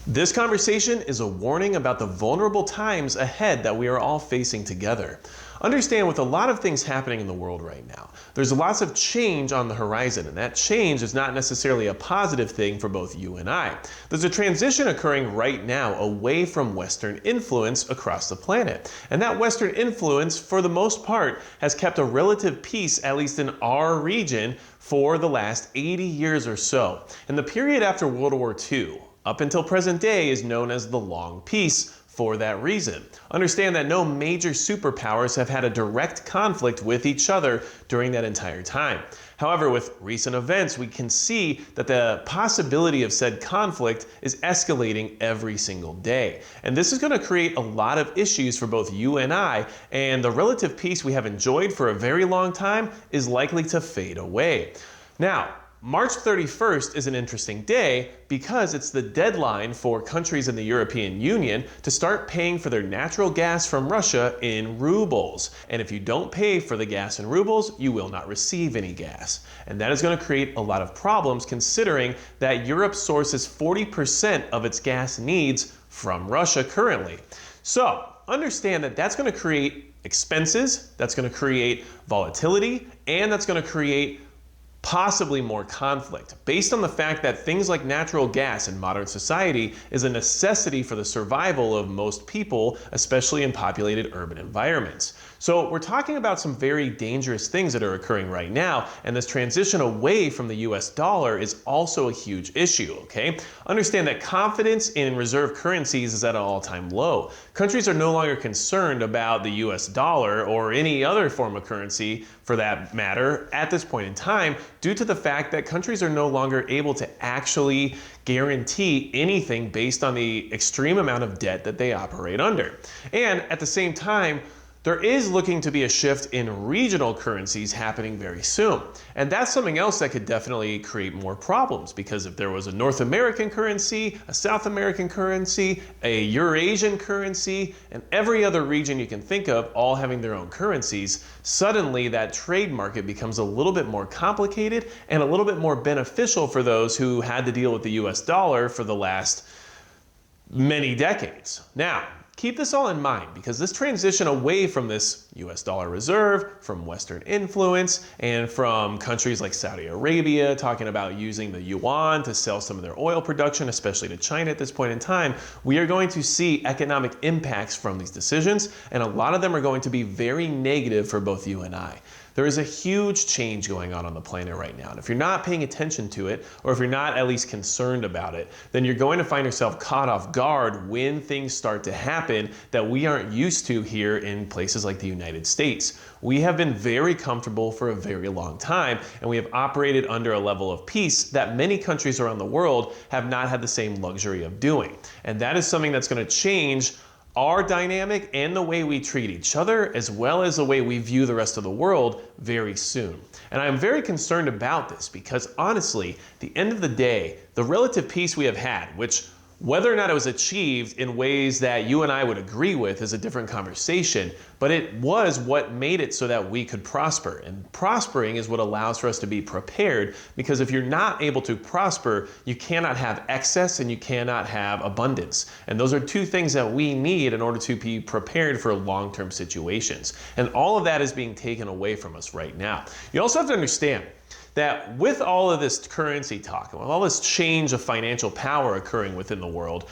This conversation is a warning about the vulnerable times ahead that we are all facing together. Understand, with a lot of things happening in the world right now, there's lots of change on the horizon, and that change is not necessarily a positive thing for both you and I. There's a transition occurring right now away from Western influence across the planet. And that Western influence, for the most part, has kept a relative peace, at least in our region, for the last 80 years or so. And the period after World War II, up until present day, is known as the Long Peace for that reason. Understand that no major superpowers have had a direct conflict with each other during that entire time. However, with recent events, we can see that the possibility of said conflict is escalating every single day. And this is going to create a lot of issues for both you and I, and the relative peace we have enjoyed for a very long time is likely to fade away. Now, March 31st is an interesting day because it's the deadline for countries in the European Union to start paying for their natural gas from Russia in rubles. And if you don't pay for the gas in rubles, you will not receive any gas. And that is going to create a lot of problems, considering that Europe sources 40% of its gas needs from Russia currently. So understand that that's going to create expenses, that's going to create volatility, and that's going to create possibly more conflict, based on the fact that things like natural gas in modern society is a necessity for the survival of most people, especially in populated urban environments. So we're talking about some very dangerous things that are occurring right now, and this transition away from the US dollar is also a huge issue, okay? Understand that confidence in reserve currencies is at an all-time low. Countries are no longer concerned about the US dollar or any other form of currency for that matter at this point in time, due to the fact that countries are no longer able to actually guarantee anything based on the extreme amount of debt that they operate under. And at the same time, there is looking to be a shift in regional currencies happening very soon. And that's something else that could definitely create more problems, because if there was a North American currency, a South American currency, a Eurasian currency, and every other region you can think of all having their own currencies, suddenly that trade market becomes a little bit more complicated and a little bit more beneficial for those who had to deal with the US dollar for the last many decades. Now, keep this all in mind, because this transition away from this US dollar reserve, from Western influence, and from countries like Saudi Arabia talking about using the yuan to sell some of their oil production, especially to China at this point in time, we are going to see economic impacts from these decisions, and a lot of them are going to be very negative for both you and I. There is a huge change going on the planet right now, and if you're not paying attention to it, or if you're not at least concerned about it, then you're going to find yourself caught off guard when things start to happen that we aren't used to here in places like the United States. We have been very comfortable for a very long time, and we have operated under a level of peace that many countries around the world have not had the same luxury of doing. And that is something that's going to change our dynamic and the way we treat each other, as well as the way we view the rest of the world very soon. And I'm very concerned about this because, honestly, at the end of the day, the relative peace we have had, which whether or not it was achieved in ways that you and I would agree with is a different conversation, but it was what made it so that we could prosper. And prospering is what allows for us to be prepared, because if you're not able to prosper, you cannot have excess and you cannot have abundance. And those are two things that we need in order to be prepared for long-term situations. And all of that is being taken away from us right now. You also have to understand that with all of this currency talk, and with all this change of financial power occurring within the world,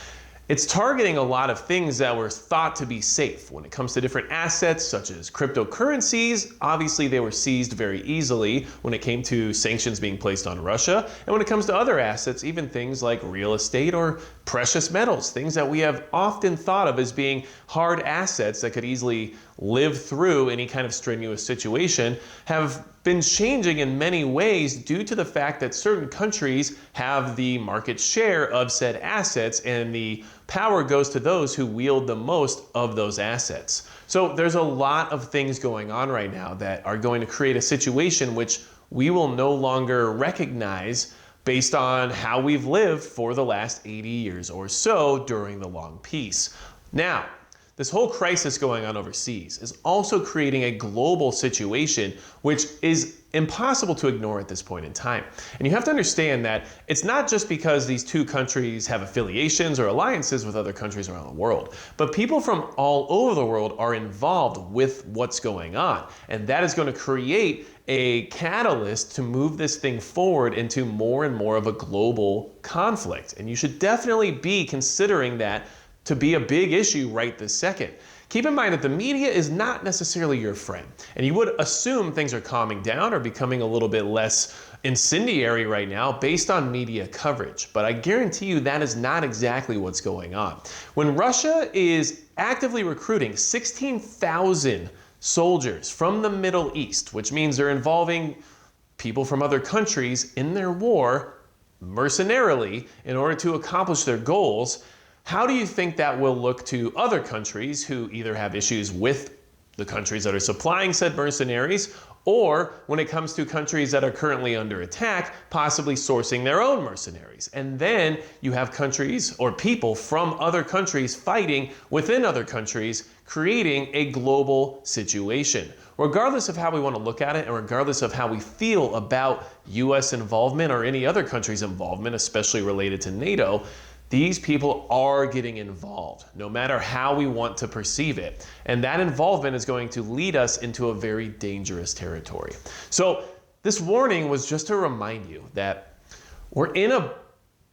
it's targeting a lot of things that were thought to be safe. When it comes to different assets such as cryptocurrencies, obviously they were seized very easily when it came to sanctions being placed on Russia. And when it comes to other assets, even things like real estate or precious metals, things that we have often thought of as being hard assets that could easily live through any kind of strenuous situation, have been changing in many ways due to the fact that certain countries have the market share of said assets, and the power goes to those who wield the most of those assets. So there's a lot of things going on right now that are going to create a situation which we will no longer recognize based on how we've lived for the last 80 years or so during the Long Peace. Now, this whole crisis going on overseas is also creating a global situation which is impossible to ignore at this point in time. And you have to understand that it's not just because these two countries have affiliations or alliances with other countries around the world, but people from all over the world are involved with what's going on. And that is going to create a catalyst to move this thing forward into more and more of a global conflict. And you should definitely be considering that to be a big issue right this second. Keep in mind that the media is not necessarily your friend, and you would assume things are calming down or becoming a little bit less incendiary right now based on media coverage. But I guarantee you that is not exactly what's going on. When Russia is actively recruiting 16,000 soldiers from the Middle East, which means they're involving people from other countries in their war mercenarily in order to accomplish their goals, how do you think that will look to other countries who either have issues with the countries that are supplying said mercenaries, or when it comes to countries that are currently under attack, possibly sourcing their own mercenaries? And then you have countries or people from other countries fighting within other countries, creating a global situation. Regardless of how we want to look at it, and regardless of how we feel about US involvement or any other country's involvement, especially related to NATO, these people are getting involved, no matter how we want to perceive it. And that involvement is going to lead us into a very dangerous territory. So this warning was just to remind you that we're in a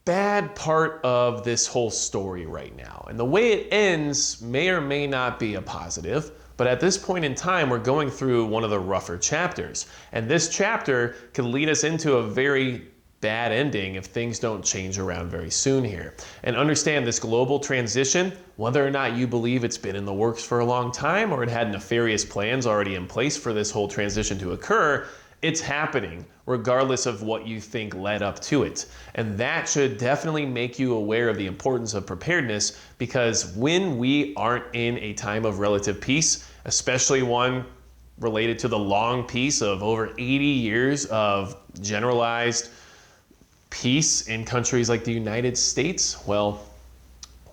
bad part of this whole story right now. And the way it ends may or may not be a positive, but at this point in time, we're going through one of the rougher chapters. And this chapter could lead us into a very bad ending if things don't change around very soon here. And understand this global transition, whether or not you believe it's been in the works for a long time or it had nefarious plans already in place for this whole transition to occur, it's happening regardless of what you think led up to it. And that should definitely make you aware of the importance of preparedness, because when we aren't in a time of relative peace, especially one related to the long peace of over 80 years of generalized peace in countries like the United States, well,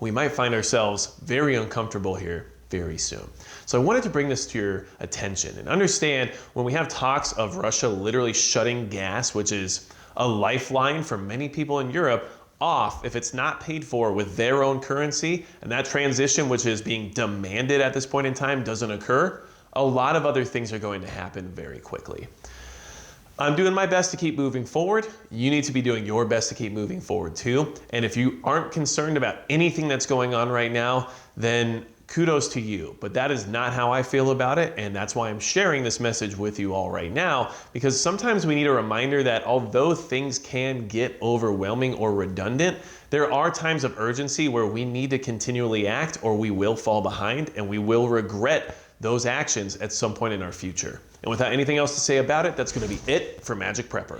we might find ourselves very uncomfortable here very soon. So I wanted to bring this to your attention and understand, when we have talks of Russia literally shutting gas, which is a lifeline for many people in Europe, off if it's not paid for with their own currency, and that transition, which is being demanded at this point in time, doesn't occur, a lot of other things are going to happen very quickly. I'm doing my best to keep moving forward. You need to be doing your best to keep moving forward too. And if you aren't concerned about anything that's going on right now, then kudos to you. But that is not how I feel about it. And that's why I'm sharing this message with you all right now, because sometimes we need a reminder that although things can get overwhelming or redundant, there are times of urgency where we need to continually act, or we will fall behind and we will regret those actions at some point in our future. And without anything else to say about it, that's going to be it for Magic Prepper.